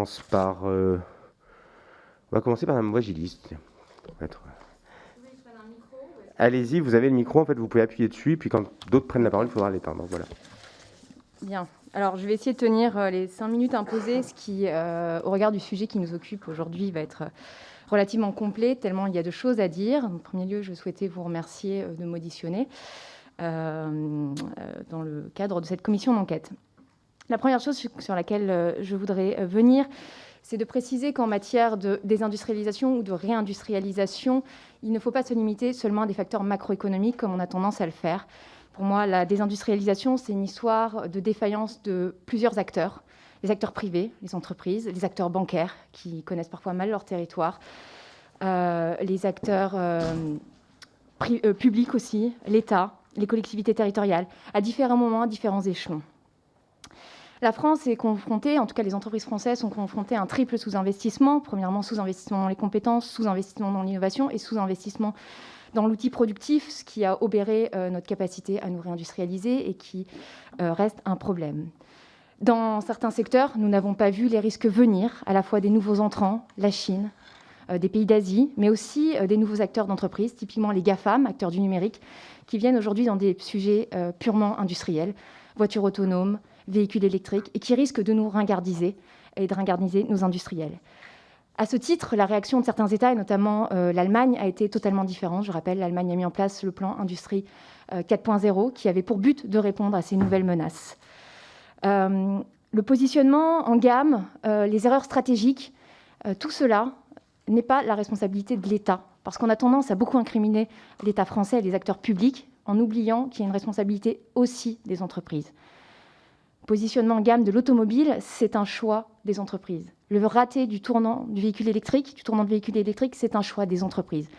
On va commencer par Mme Wajili. Allez-y, vous avez le micro, en fait, vous pouvez appuyer dessus, puis quand d'autres prennent la parole, il faudra l'éteindre. Voilà. Bien. Alors, je vais essayer de tenir les 5 minutes imposées, ce qui, au regard du sujet qui nous occupe aujourd'hui, va être relativement complet, tellement il y a de choses à dire. En premier lieu, je souhaitais vous remercier de m'auditionner dans le cadre de cette commission d'enquête. La première chose sur laquelle je voudrais venir, c'est de préciser qu'en matière de désindustrialisation ou de réindustrialisation, il ne faut pas se limiter seulement à des facteurs macroéconomiques comme on a tendance à le faire. Pour moi, la désindustrialisation, c'est une histoire de défaillance de plusieurs acteurs. Les acteurs privés, les entreprises, les acteurs bancaires qui connaissent parfois mal leur territoire, les acteurs publics aussi, l'État, les collectivités territoriales, à différents moments, à différents échelons. La France est confrontée, en tout cas les entreprises françaises sont confrontées à un triple sous-investissement. Premièrement, sous-investissement dans les compétences, sous-investissement dans l'innovation et sous-investissement dans l'outil productif, ce qui a obéré notre capacité à nous réindustrialiser et qui reste un problème. Dans certains secteurs, nous n'avons pas vu les risques venir, à la fois des nouveaux entrants, la Chine, des pays d'Asie, mais aussi des nouveaux acteurs d'entreprise, typiquement les GAFAM, acteurs du numérique, qui viennent aujourd'hui dans des sujets purement industriels, voitures autonomes, véhicules électriques, et qui risquent de nous ringardiser et de ringardiser nos industriels. À ce titre, la réaction de certains États, et notamment l'Allemagne, a été totalement différente. Je rappelle, l'Allemagne a mis en place le plan Industrie 4.0, qui avait pour but de répondre à ces nouvelles menaces. Le positionnement en gamme, les erreurs stratégiques, tout cela n'est pas la responsabilité de l'État, parce qu'on a tendance à beaucoup incriminer l'État français et les acteurs publics, en oubliant qu'il y a une responsabilité aussi des entreprises. Positionnement en gamme de l'automobile, c'est un choix des entreprises. Le raté du tournant du véhicule électrique, c'est un choix des entreprises.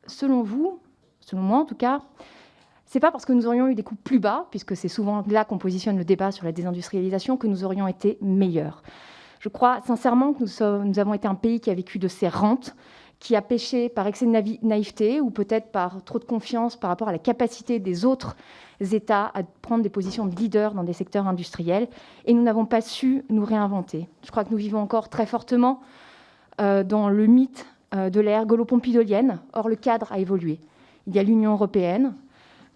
Selon vous, selon moi en tout cas, c'est pas parce que nous aurions eu des coûts plus bas, puisque c'est souvent là qu'on positionne le débat sur la désindustrialisation, que nous aurions été meilleurs. Je crois sincèrement que nous avons été un pays qui a vécu de ses rentes, qui a péché par excès de naïveté ou peut-être par trop de confiance par rapport à la capacité des autres États à prendre des positions de leader dans des secteurs industriels, et nous n'avons pas su nous réinventer. Je crois que nous vivons encore très fortement dans le mythe de l'ère gaulo-pompidolienne. Or, le cadre a évolué. Il y a l'Union européenne,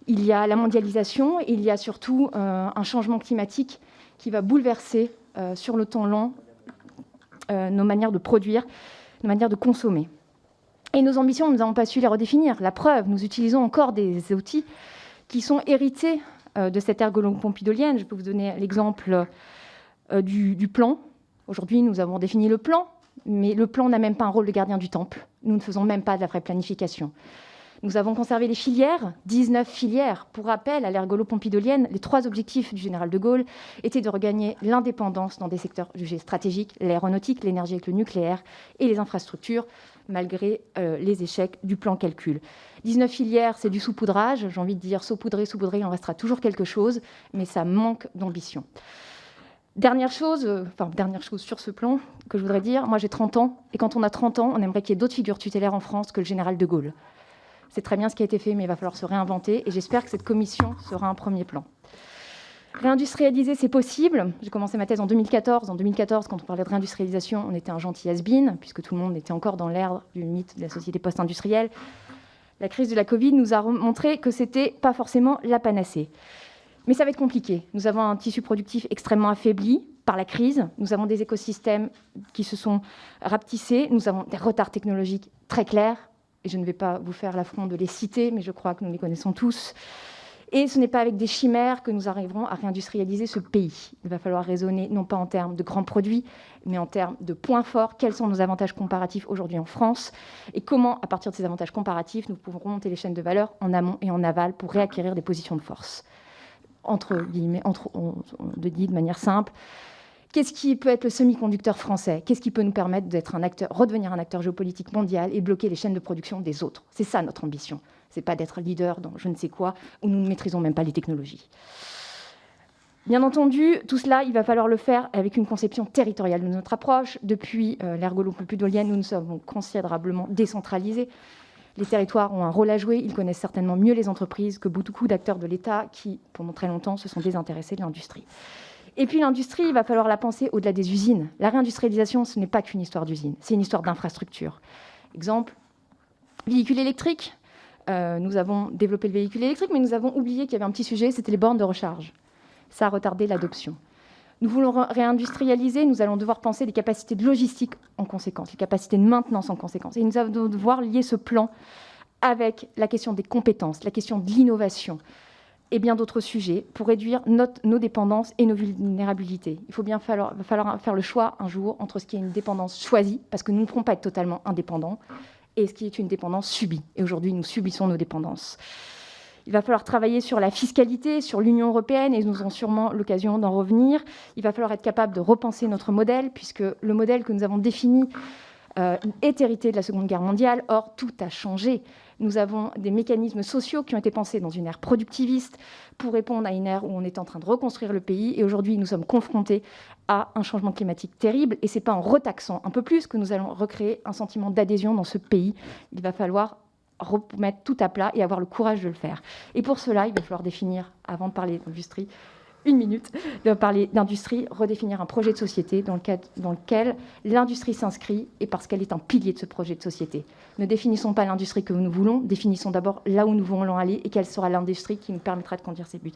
il y a la mondialisation, et il y a surtout un changement climatique qui va bouleverser sur le temps long nos manières de produire, nos manières de consommer. Et nos ambitions, nous n'avons pas su les redéfinir. La preuve, nous utilisons encore des outils qui sont hérités de cette ère gaulo-pompidolienne. Je peux vous donner l'exemple du plan. Aujourd'hui, nous avons défini le plan, mais le plan n'a même pas un rôle de gardien du temple. Nous ne faisons même pas de la vraie planification. Nous avons conservé les filières, 19 filières. Pour rappel, à l'ère gaulo-pompidolienne, les 3 objectifs du général de Gaulle étaient de regagner l'indépendance dans des secteurs jugés stratégiques, l'aéronautique, l'énergie avec le nucléaire et les infrastructures, malgré les échecs du plan calcul. 19 filières, c'est du saupoudrage. J'ai envie de dire saupoudrer, il en restera toujours quelque chose, mais ça manque d'ambition. Dernière chose sur ce plan que je voudrais dire, moi j'ai 30 ans, et quand on a 30 ans, on aimerait qu'il y ait d'autres figures tutélaires en France que le général de Gaulle. C'est très bien ce qui a été fait, mais il va falloir se réinventer, et j'espère que cette commission sera un premier plan. Réindustrialiser, c'est possible. J'ai commencé ma thèse en 2014. En 2014, quand on parlait de réindustrialisation, on était un gentil has-been, puisque tout le monde était encore dans l'ère du mythe de la société post-industrielle. La crise de la Covid nous a montré que ce n'était pas forcément la panacée. Mais ça va être compliqué. Nous avons un tissu productif extrêmement affaibli par la crise. Nous avons des écosystèmes qui se sont rapetissés. Nous avons des retards technologiques très clairs. Et je ne vais pas vous faire l'affront de les citer, mais je crois que nous les connaissons tous. Et ce n'est pas avec des chimères que nous arriverons à réindustrialiser ce pays. Il va falloir raisonner non pas en termes de grands produits, mais en termes de points forts. Quels sont nos avantages comparatifs aujourd'hui en France? Et comment, à partir de ces avantages comparatifs, nous pouvons remonter les chaînes de valeur en amont et en aval pour réacquérir des positions de force. Entre guillemets, de manière simple, qu'est-ce qui peut être le semi-conducteur français? Qu'est-ce qui peut nous permettre d'être redevenir un acteur géopolitique mondial et bloquer les chaînes de production des autres? C'est ça notre ambition. Ce n'est pas d'être leader dans je ne sais quoi, où nous ne maîtrisons même pas les technologies. Bien entendu, tout cela, il va falloir le faire avec une conception territoriale de notre approche. Depuis l'ère gaulo-pompidolienne, nous nous avons considérablement décentralisé. Les territoires ont un rôle à jouer. Ils connaissent certainement mieux les entreprises que beaucoup d'acteurs de l'État qui, pendant très longtemps, se sont désintéressés de l'industrie. Et puis l'industrie, il va falloir la penser au-delà des usines. La réindustrialisation, ce n'est pas qu'une histoire d'usine, c'est une histoire d'infrastructure. Exemple, véhicule électrique. Nous avons développé le véhicule électrique, mais nous avons oublié qu'il y avait un petit sujet, c'était les bornes de recharge. Ça a retardé l'adoption. Nous voulons réindustrialiser, nous allons devoir penser les capacités de logistique en conséquence, les capacités de maintenance en conséquence. Et nous allons devoir lier ce plan avec la question des compétences, la question de l'innovation et bien d'autres sujets pour réduire nos dépendances et nos vulnérabilités. Il va falloir faire le choix un jour entre ce qui est une dépendance choisie, parce que nous ne pourrons pas être totalement indépendants, et ce qui est une dépendance subie. Et aujourd'hui, nous subissons nos dépendances. Il va falloir travailler sur la fiscalité, sur l'Union européenne, et nous aurons sûrement l'occasion d'en revenir. Il va falloir être capable de repenser notre modèle, puisque le modèle que nous avons défini est hérité de la Seconde Guerre mondiale. Or, tout a changé. Nous avons des mécanismes sociaux qui ont été pensés dans une ère productiviste pour répondre à une ère où on est en train de reconstruire le pays. Et aujourd'hui, nous sommes confrontés à un changement climatique terrible. Et ce n'est pas en retaxant un peu plus que nous allons recréer un sentiment d'adhésion dans ce pays. Il va falloir remettre tout à plat et avoir le courage de le faire. Et pour cela, il va falloir définir, avant de parler d'industrie, une minute, de parler d'industrie, redéfinir un projet de société dans lequel l'industrie s'inscrit et parce qu'elle est un pilier de ce projet de société. Ne définissons pas l'industrie que nous voulons, définissons d'abord là où nous voulons aller et quelle sera l'industrie qui nous permettra de conduire ces buts.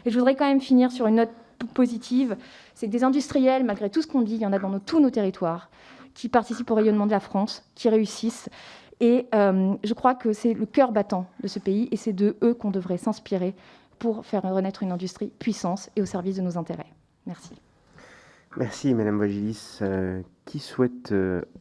Et je voudrais quand même finir sur une note positive, c'est que des industriels, malgré tout ce qu'on dit, il y en a dans tous nos territoires, qui participent au rayonnement de la France, qui réussissent. Et je crois que c'est le cœur battant de ce pays et c'est de eux qu'on devrait s'inspirer pour faire renaître une industrie puissance et au service de nos intérêts. Merci. Merci, Madame Voigelis. Qui souhaite